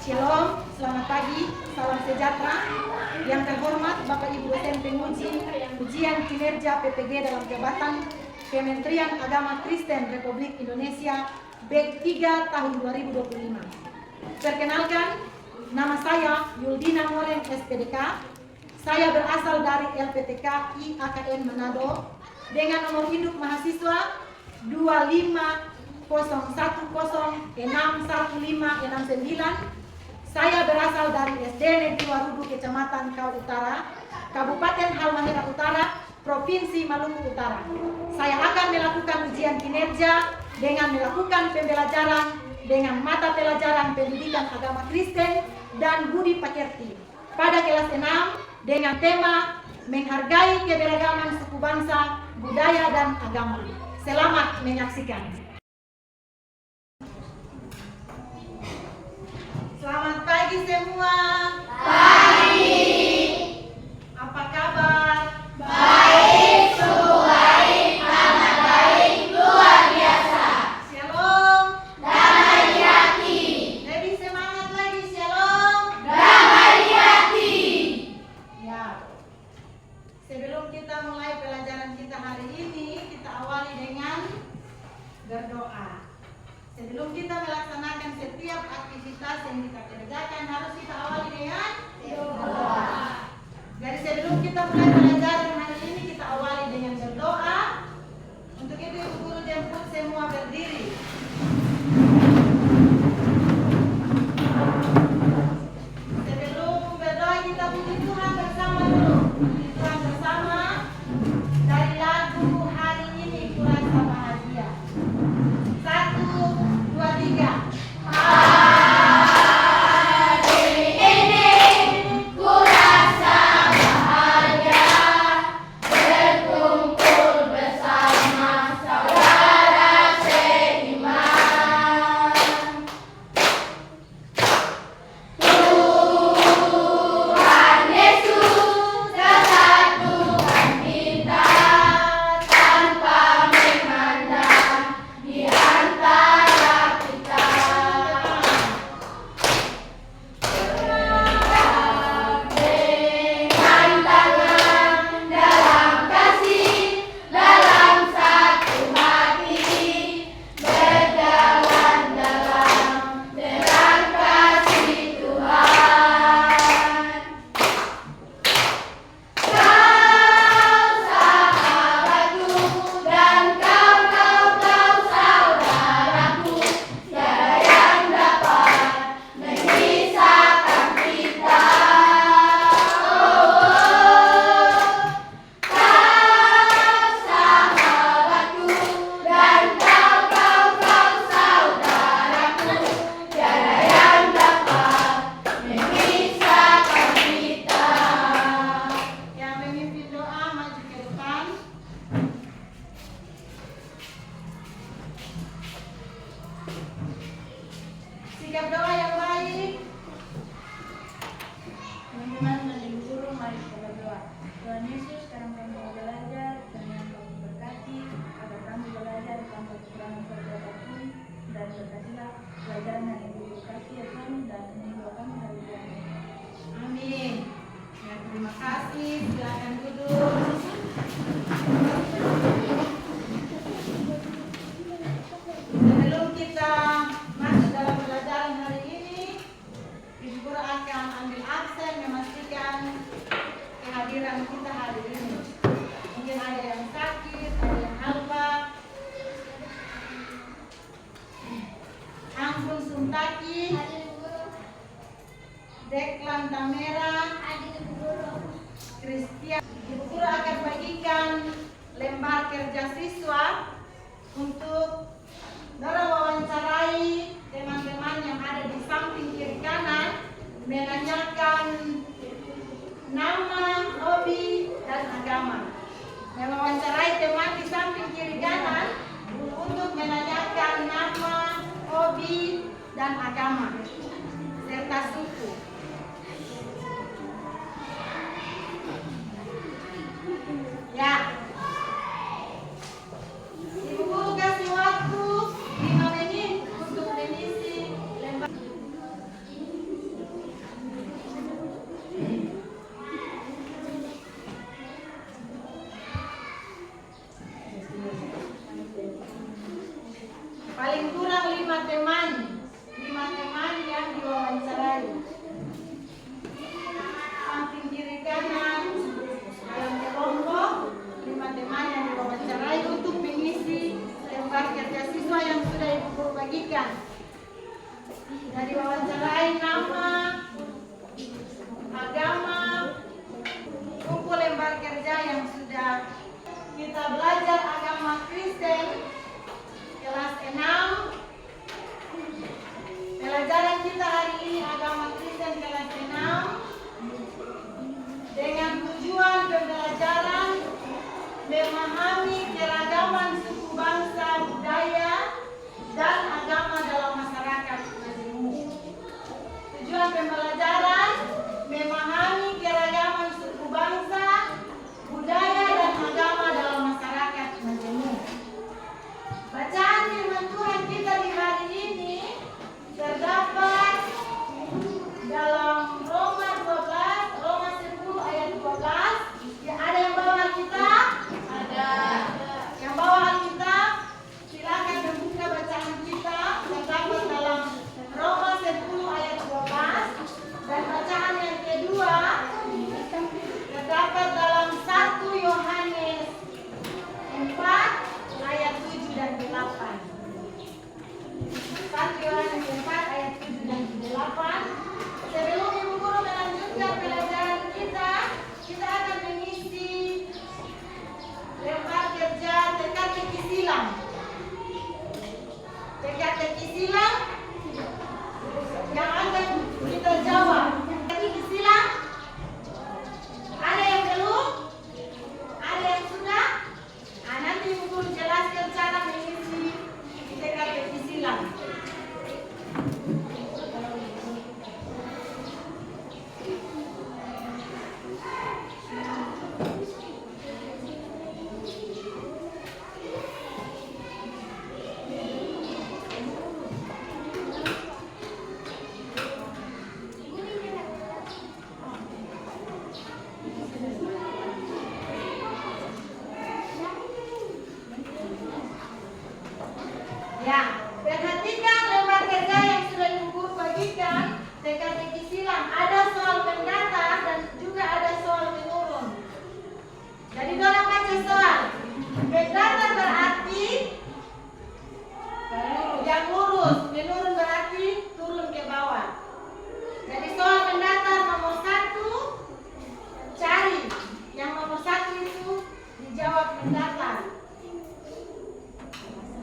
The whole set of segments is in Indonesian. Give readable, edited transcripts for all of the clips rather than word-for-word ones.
Shalom, selamat pagi, salam sejahtera. Yang terhormat Bapak Ibu dosen penguji ujian kinerja PPG dalam jabatan Kementerian Agama Kristen Republik Indonesia BEK 3 tahun 2025. Perkenalkan, nama saya Yuldina Moren SPDK. Saya berasal dari LPTK IAKN Manado dengan nomor induk mahasiswa 250106159. Saya berasal dari SD Negeri Warudu, Kecamatan Kau Utara, Kabupaten Halmahera Utara, Provinsi Maluku Utara. Saya akan melakukan ujian kinerja dengan melakukan pembelajaran dengan mata pelajaran Pendidikan Agama Kristen dan Budi Pekerti pada kelas 6 dengan tema Menghargai Keberagaman Suku Bangsa, Budaya dan Agama. Selamat menyaksikan. Selamat pagi semua. Pagi. Apa kabar? Baik, sungguh baik, amat baik, luar biasa. Shalom. Damai di hati. Lebih semangat lagi, shalom. Damai di hati. Ya. Sebelum kita mulai pelajaran kita hari ini, kita awali dengan berdoa. Sebelum kita melaksanakan setiap aktivitas yang kita kerjakan, harus kita awali dengan berdoa. Jadi sebelum kita mulai pelajaran hari ini, kita awali dengan berdoa. Untuk itu Ibu Guru jemput semua berdiri. Sebelum berdoa, kita puji Tuhan bersama dulu. Puji Tuhan bersama dari lagu Hari Ini Kurasa Bahagia. 1, 2, 3. Hari ini ku rasa bahagia, berkumpul bersama saudara seiman. Tuhan Yesus tersatukan kita tanpa memandang di antara kita. Dengan tangan dalam kasih, dalam satu hati, berjalan dalam terang kasih Tuhan. Kau sahabatku dan kau saudaraku, tiada yang dapat memisahkan kita. Kau sahabatku dan kau saudaraku, tiada yang dapat memisahkan kita. Yang memimpin doa maju ke depan. Sikap doa yang baik. Teman-teman dan ibu guru, mari kita berdoa. Tuhan Yesus, sekarang kami mau belajar dan yang kau berkati agar kami belajar tanpa kekurangan suatu apapun, dan berkatilah pelajaran yang ibu guru kasih ya Tuhan, dan menyembuh kami hari ini. Amin. Ya, terima kasih. Silakan duduk. Sebelum kita masuk dalam pelajaran hari ini, Ibu Guru akan ambil absen memastikan kehadiran kita hari ini. Mungkin ada yang sakit, ada yang halupa. Anggun Suntaki, Deklan Tamera, Christian. Ibu Guru akan bagikan lembar kerja siswa untuk Dora wawancarai teman-teman yang ada di samping kiri kanan, menanyakan nama, hobi, dan agama. Mewawancarai teman di samping kiri kanan untuk menanyakan nama, hobi, dan agama serta suku. Ya. Ibu Guru kasih waktu 5 menit untuk mengisi lembar. paling kurang 5 teman yang diwawancarai. Samping kiri kanan dalam kelompok 5 teman yang diwawancarai untuk mengisi lembar kerja siswa yang sudah Ibu Guru bagikan. Dan diwawancarai nama, agama, kumpul lembar kerja yang sudah kita belajar agama Kristen kelas 6. Pelajaran kita hari ini agama Kristen kelas 6 dengan tujuan pembelajaran memahami keragaman suku bangsa, budaya, dan agama dalam masyarakat majemuk. Tujuan pembelajaran memahami keragaman suku bangsa, budaya, dan agama dalam masyarakat majemuk. Bacaan firman Tuhan kita di hari ini terdapat dalam Roma 10 ayat 12. Ya, ada yang bawa Alkitab? Ada. Yang bawa Alkitab, silakan membuka bacaan kita. Terdapat dalam Roma 10 ayat 12. Dan bacaan yang kedua terdapat dalam 1 Yohanes 4 ayat 7 dan 8. 1 Yohanes 4 ayat 7 dan 8. Sebelum Ibu Guru melanjutkan pelajaran kita akan mengisi lembar kerja teka-teki silang. Teka-teki silang yang akan kita jawab. Teka-teki silang, ada yang belum? Ada yang sudah? Nanti Ibu Guru jelaskan cara mengisi teka-teki silang. Ya, perhatikan lembar kerja yang sudah Ibu Guru bagikan. Teka-teki silang, ada soal mendatar dan juga ada soal menurun. Jadi tolong baca soal. Mendatar berarti yang lurus, menurun berarti turun ke bawah. Jadi soal mendatar nomor 1, cari yang nomor 1 itu dijawab mendatar.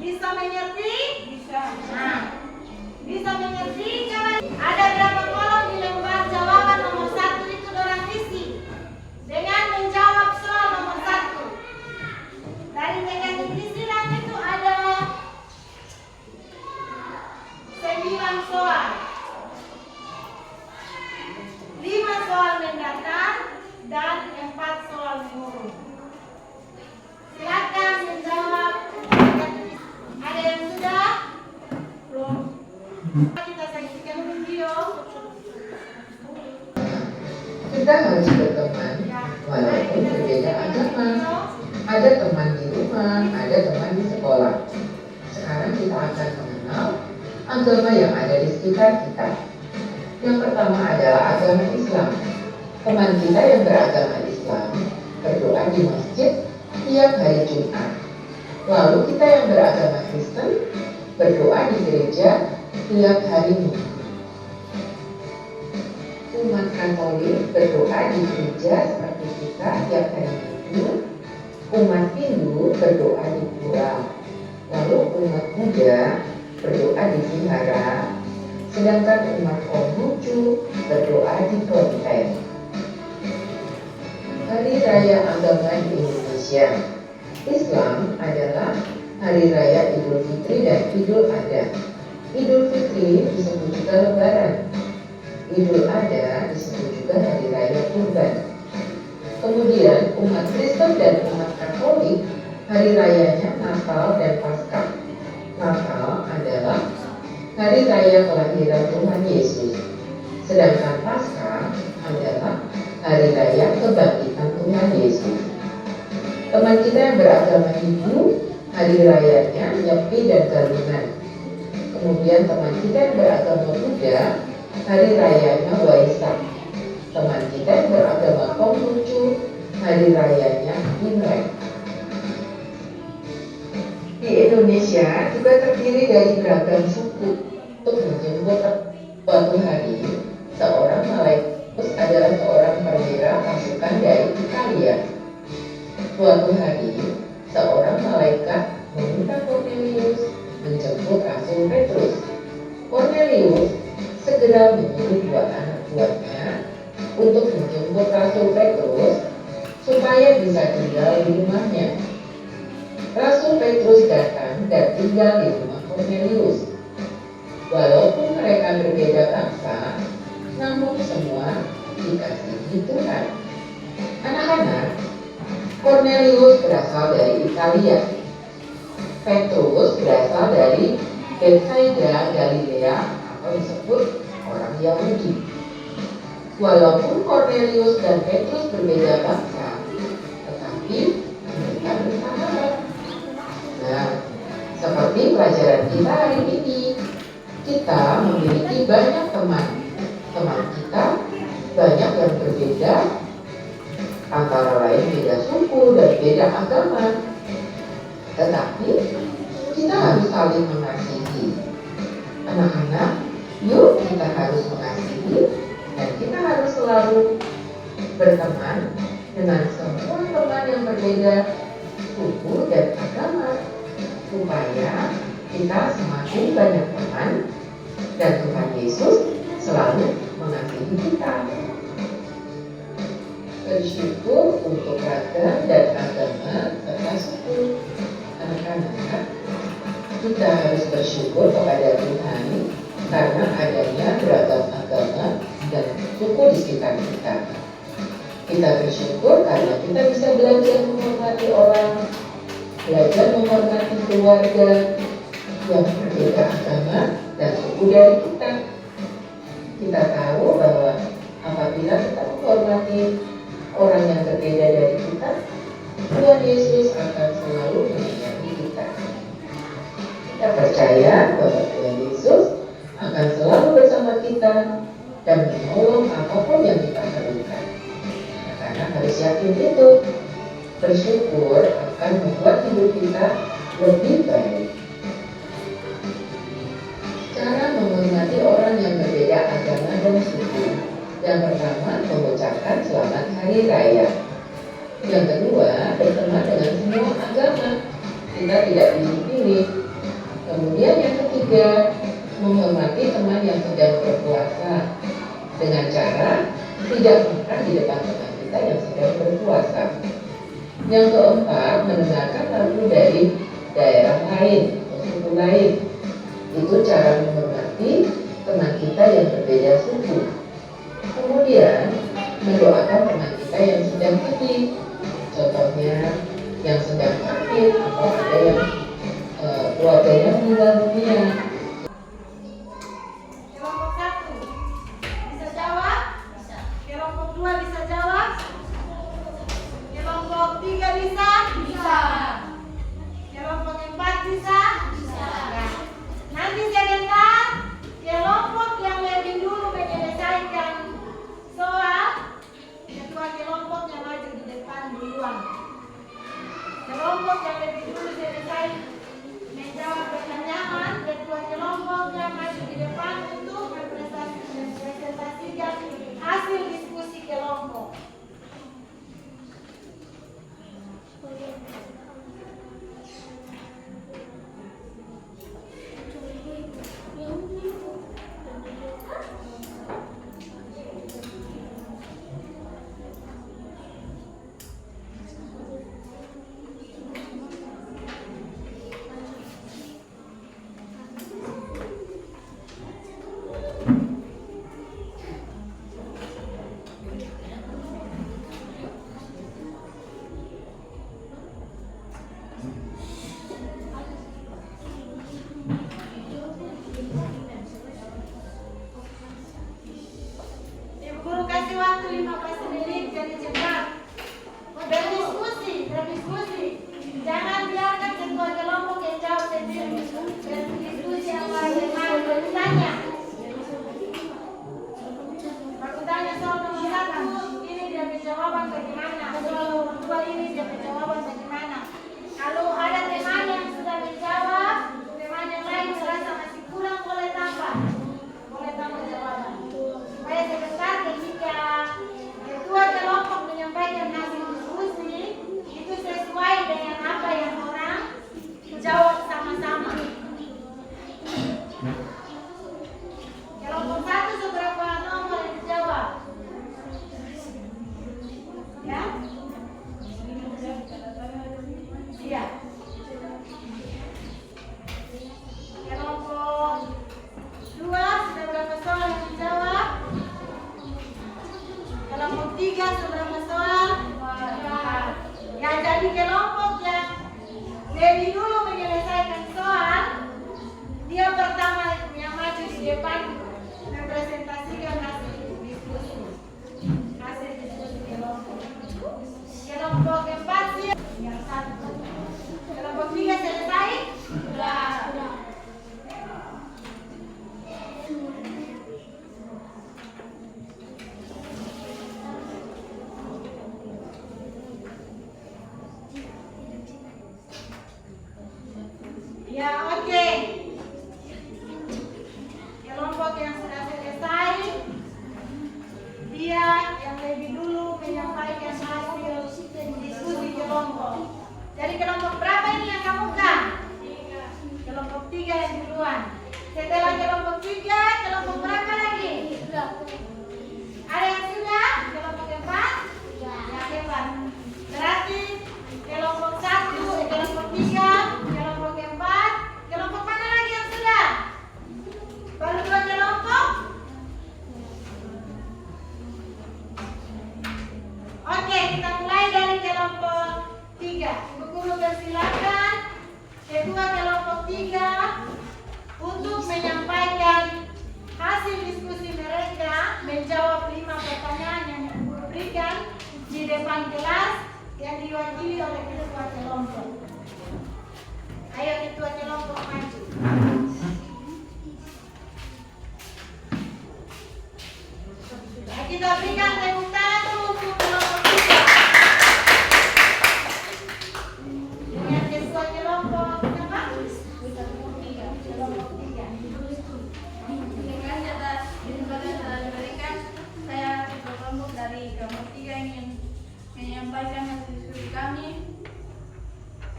Bisa mengerti? Bisa. Nah, bisa mengerti? Coba ada berapa kolom di lembar jawaban nomor 1 itu dorang isi dengan menjawab soal nomor 1. Dari teka-teki silang itu ada 9 soal. 5 soal mendatar dan 4 soal menurun. Silakan menjawab. Ada yang sudah? Belum. Kita saksikan video. Kita harus berteman walaupun berbeda agama. Ada teman di rumah, ada teman di sekolah. Sekarang kita akan mengenal agama yang ada di sekitar kita. Yang pertama adalah agama Islam. Teman kita yang beragama Islam berdoa di masjid tiap hari Jumat. Lalu kita yang beragama Kristen berdoa di gereja tiap hari Minggu. Umat Katolik berdoa di gereja seperti kita tiap hari Minggu. Umat Hindu berdoa di pura. Lalu umat Buddha berdoa di vihara. Sedangkan umat Konghucu berdoa di kelenteng. Hari Raya Agama di Indonesia. Islam adalah Hari Raya Idul Fitri dan Idul Adha. Idul Fitri disebut juga Lebaran. Idul Adha disebut juga Hari Raya Kurban. Kemudian umat Kristen dan umat Katolik hari rayanya Natal dan Paskah. Natal adalah hari raya kelahiran Tuhan Yesus. Sedangkan Paskah adalah hari raya kebangkitan Tuhan Yesus. Teman kita yang beragama Hindu, hari rayanya Nyepi dan Galungan. Kemudian teman kita yang beragama Buddha, hari rayanya Waisak. Teman kita yang beragama Konghucu, hari rayanya Imlek. Di Indonesia juga terdiri dari beragam suku. Untuk menjemput suatu hari, seorang Malaikus adalah seorang perwira pasukan dari Italia. Suatu hari, seorang malaikat meminta Cornelius menjemput Rasul Petrus. Cornelius segera menyuruh dua anak buahnya untuk menjemput Rasul Petrus supaya bisa tinggal di rumahnya. Rasul Petrus datang dan tinggal di rumah Cornelius. Walaupun mereka berbeda bangsa, namun semua dikasihi Tuhan. Anak-anak, Cornelius berasal dari Italia. Petrus berasal dari Betsaida Galilea atau disebut orang Yahudi. Walaupun Cornelius dan Petrus berbeda bangsa, tetapi mereka bersahabat. Nah, seperti pelajaran kita hari ini, kita memiliki banyak teman. Teman kita banyak yang berbeda, antara lain beda suku dan beda agama. Tetapi kita harus saling mengasihi. Anak-anak, yuk kita harus mengasihi dan kita harus selalu berteman dengan semua teman yang berbeda suku dan agama, supaya kita semakin banyak teman dan Tuhan Yesus selalu mengasihi kita. Bersyukur untuk ragam dan agama serta suku. Anak-anak, kita harus bersyukur kepada Tuhan karena adanya beragam agama dan suku di sekitar kita. Kita bersyukur karena kita bisa belajar menghormati orang, belajar menghormati keluarga yang berbeda agama dan suku dari kita. Kita tahu bahwa apabila kita menghormati orang yang berbeda dari kita, Tuhan Yesus akan selalu menyayangi kita. Kita percaya bahwa Tuhan Yesus akan selalu bersama kita dan menolong apapun yang kita perlukan. Karena harus yakin itu, bersyukur akan membuat hidup kita lebih baik. Cara menghormati orang yang berbeda agama dan suku. Yang pertama, mengucapkan selamat hari raya. Yang kedua, berteman dengan semua agama. Kita tidak pilih-pilih. Kemudian yang ketiga, menghormati teman yang sedang berpuasa dengan cara tidak makan di depan teman kita yang sedang berpuasa. Yang keempat, mendengarkan lagu dari daerah lain atau suku lain. Itu cara menghormati teman kita yang berbeda suku. Kemudian, mendoakan teman kita yang sedang sedih. Contohnya, yang sedang sakit atau ada yang keluarganya meninggal dunia. Kelompok 1 bisa jawab? Bisa. Kelompok 2 bisa jawab? Kelompok 3 bisa? Bisa. Kelompok 4 bisa? Bisa. Nah, nanti sebentar kelompok yang lebih dulu menyelesaikan soal, ketua kelompoknya maju di depan duluan. Kelompok yang lebih dulu selesai menjawab pertanyaan, ketua Ya, oke. Kelompok yang sudah selesai, dia yang lebih dulu menyampaikan hasil diskusi kelompok. Jadi kelompok berapa ini yang kamu kan? Kelompok 3 yang duluan. Setelah kelompok 3, kelompok berapa lagi? Ada yang sudah? Kelompok 4? Ya, hebat. Berarti kelompok 1, kelompok 3, kelompok 4, kelompok mana lagi yang sudah? Baru 2 kelompok? Oke, kita mulai dari kelompok 3. Ibu guru persilakan ketua kelompok 3 untuk menyampaikan hasil diskusi mereka, menjawab 5 pertanyaan yang ibu guru berikan di depan kelas yang diwakili oleh ketua kelompok. Ayo ketua kelompok maju. Kita berikan tepuk tangan untuk kelompok 3. Dengan ketua kelompok apa? Kelompok 3. Terima kasih atas kesempatan yang telah diberikan. Saya ketua kelompok dari kelompok 3 ingin menyampaikan hasil diskusi kami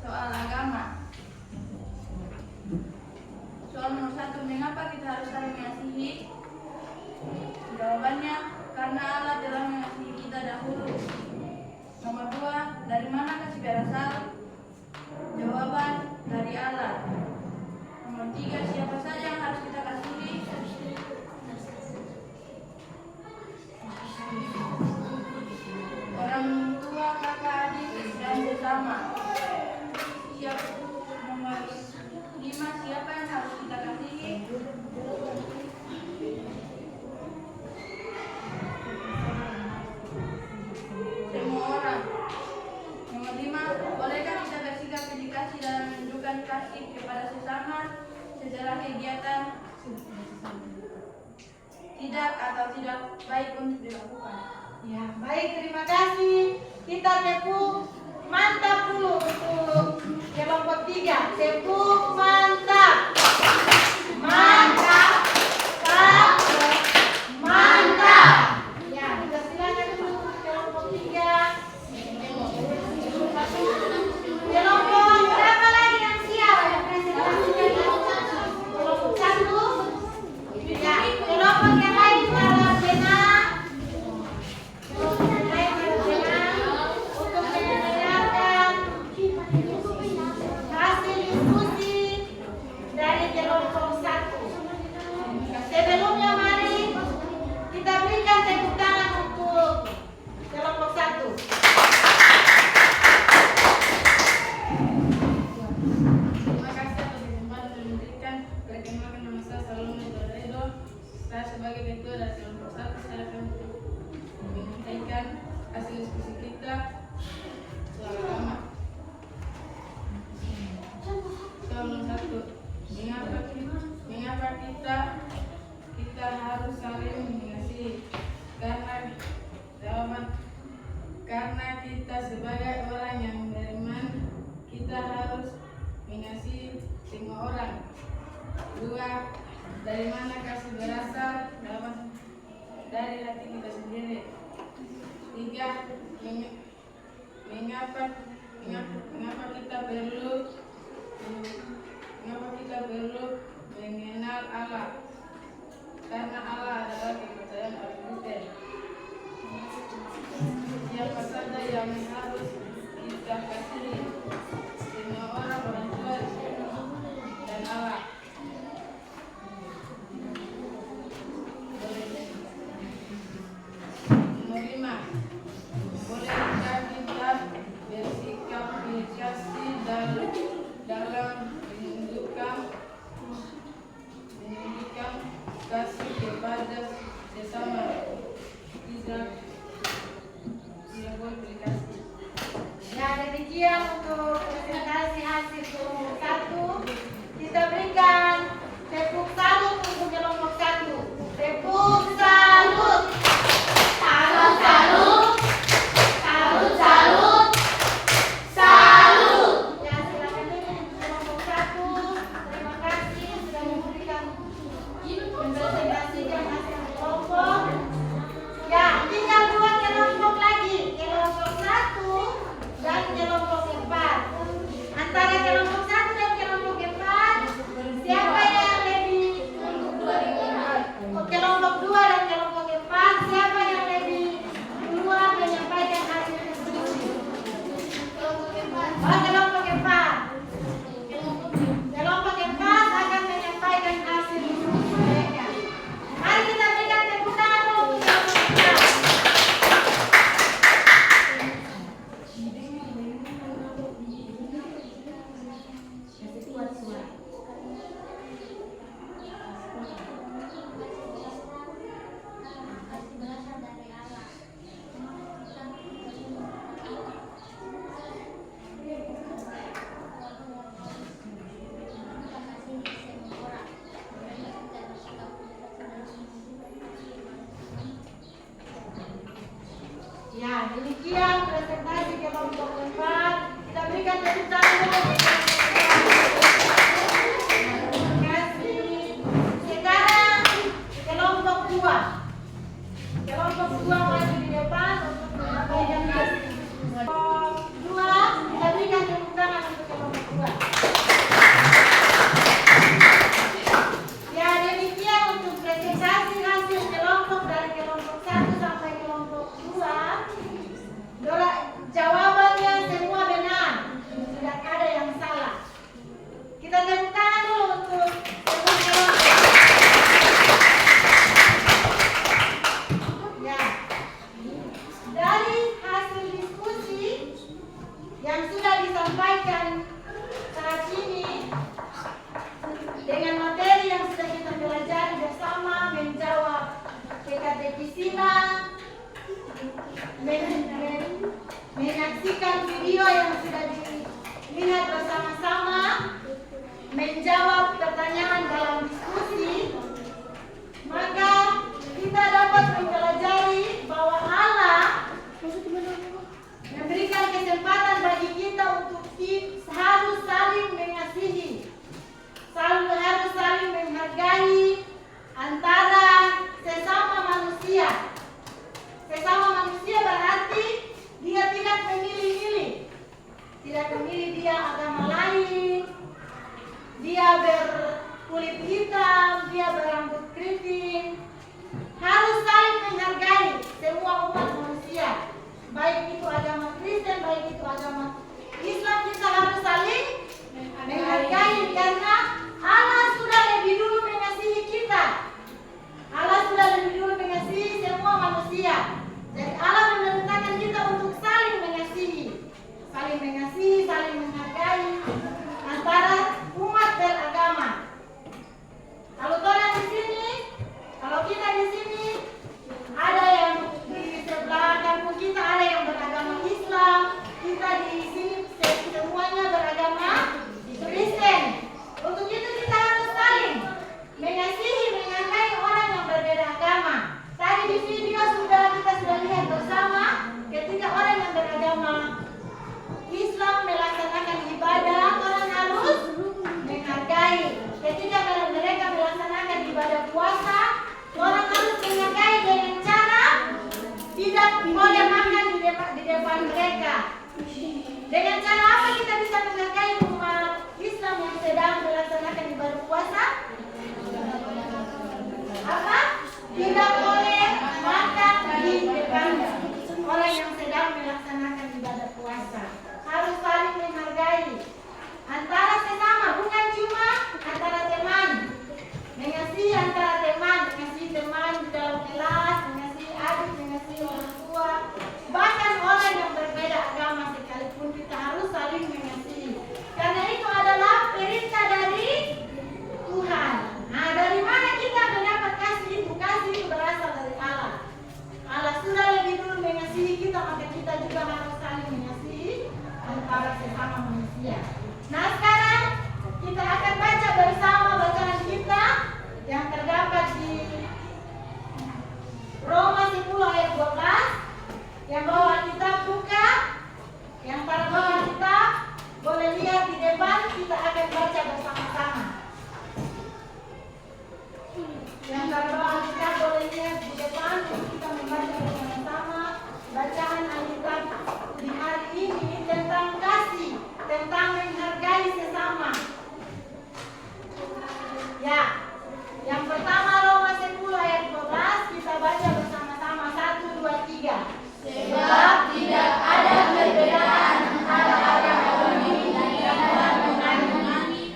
soal agama. Soal nomor 1, mengapa kita harus saling mengasihi? Jawabannya, karena Allah telah mengasihi kita dahulu. Nomor 2, dari mana kasih berasal? Jawaban, dari Allah. Nomor 3, siapa saja yang harus kita kasihi? Orang tua, kakak, adik, dan sesama. Nomor 5, siapa yang harus kita kasihi? Semua orang. Nomor 5, bolehkah kita bersikap dedikasi dalam menunjukkan kasih kepada sesama setelah kegiatan tidak atau tidak baik untuk dilakukan? Ya, baik, terima kasih. Kita tepuk mantap dulu untuk kelompok 3. Tepuk mantap. Mantap. Mantap. Ya, kita silakan dulu kelompok 3. Kelompok berapa lagi yang siap? Kelompok 1. Ya, kelompok yang lain adalah benar. Untuk mendengarkan hasil diskusi dari kelompok 1. Sebelumnya mari kita berikan tepuk tangan untuk kelompok 1. Terima kasih atas kesempatan yang diberikan. Perkenalkan, nama saya Salome Toledo. Saya sebagai ketua dari kelompok 1, saya akan menyampaikan hasil diskusi kita soal agama. Soal nomor 1, mengapa kita harus saling mengasihi? Karena kita sebagai orang yang beriman, kita harus mengasihi semua orang. 2, dari mana kasih berasal? Jawaban, dari hati kita sendiri. 3, mengapa kita perlu mengenal Allah? Karena Allah adalah kepercayaan orang Kristen. Siapa saja yang harus kita kasihi? Semua orang tua dan Allah. Nomor 5, bolehkah kita bersikap dedikasi dalam menunjukkan kasih kepada sesama? Tidak boleh berdikasi. Ya, demikian untuk presentasi hasil kelompok 1. Kita berikan tepuk tangan. Terima kasih. Sekarang kelompok 2. Kelompok 2 maju di depan untuk menyampaikan kasih. Kelompok 2, kita berikan tepuk tangan untuk kelompok 2. Ya, demikian untuk presentasi hasil kelompok dari kelompok 1 sampai kelompok 2. Jawabannya semua benar, tidak ada yang salah. Kita tepuk tangan dulu untuk semua kelompok. Ya, dari hasil diskusi yang sudah disampaikan saat ini dengan materi yang sudah kita pelajari bersama, menjawab PKTP Silang, menyaksikan video yang sudah dilihat bersama-sama, menjawab pertanyaan dalam diskusi, maka kita dapat mempelajari bahwa Allah memberikan kesempatan bagi kita untuk harus saling mengasihi, harus saling menghargai antara sesama manusia. Sesama manusia berarti dia tidak memilih-milih, tidak memilih dia agama lain, dia berkulit hitam, dia berambut keriting. Harus saling menghargai semua umat manusia, baik itu agama Kristen, baik itu agama Islam. Kita harus saling menghargai karena Allah sudah lebih dulu mengasihi kita. Allah sudah lebih dulu mengasihi semua manusia. Jadi Allah memerintahkan kita untuk saling mengasihi, saling menghargai antara umat beragama. Kalau orang di sini, kalau kita di sini, ada yang di sebelah kampung kita ada yang beragama Islam, kita di sini semuanya beragama Kristen. Untuk itu kita harus saling mengasihi, menghargai orang yang berbeda agama. Tadi di video kita sudah lihat bersama ketika orang yang beragama Islam melaksanakan ibadah, orang harus menghargai. Ketika mereka melaksanakan ibadah puasa, orang harus menghargai dengan cara tidak boleh makan di depan mereka. Dengan cara apa kita bisa menghargai umat Islam yang sedang melaksanakan ibadah puasa? Apa? Tidak boleh makan di depan orang yang sedang melaksanakan ibadah puasa. Harus saling menghargai antara sesama, bukan cuma antara teman. Mengasihi antara teman, mengasihi teman di dalam kelas, mengasihi adik, mengasihi orang tua, bahkan orang yang berbeda agama sekalipun kita harus saling mengasihi. Karena itu adalah perintah dari Tuhan. Nah, dari mana kita mendapat kasih itu? Kasih itu berasal dari Allah. Allah sudah lebih dulu mengasihi kita, maka kita juga harus saling mengasihi antara sesama manusia. Nah, sekarang kita akan baca bersama bacaan kita yang terdapat di Roma 10 ayat 12. Yang bawa kitab buka, yang para bawa kitab boleh lihat di depan, kita akan baca bersama-sama. Yang para bawa kitab boleh lihat di depan, kita membaca bersama-sama bacaan Alkitab di hari ini tentang kasih, tentang menghargai sesama. Ya, yang pertama Roma 10 ayat 12, kita baca bersama-sama 1, 2, 3. Sebab tidak ada perbedaan antara agama ini dan agama ini.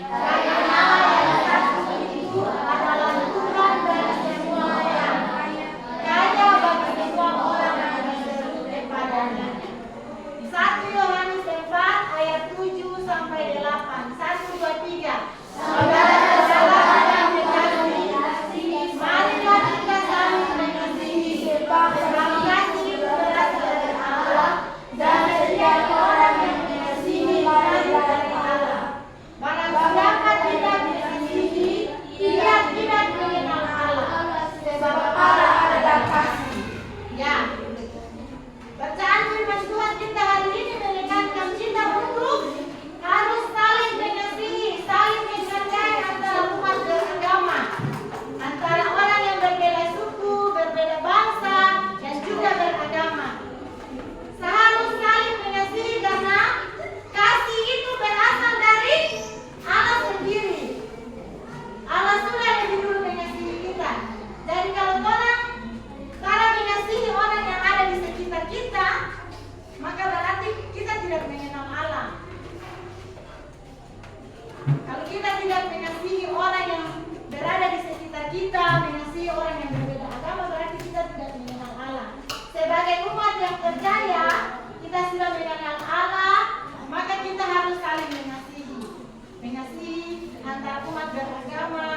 umat beragama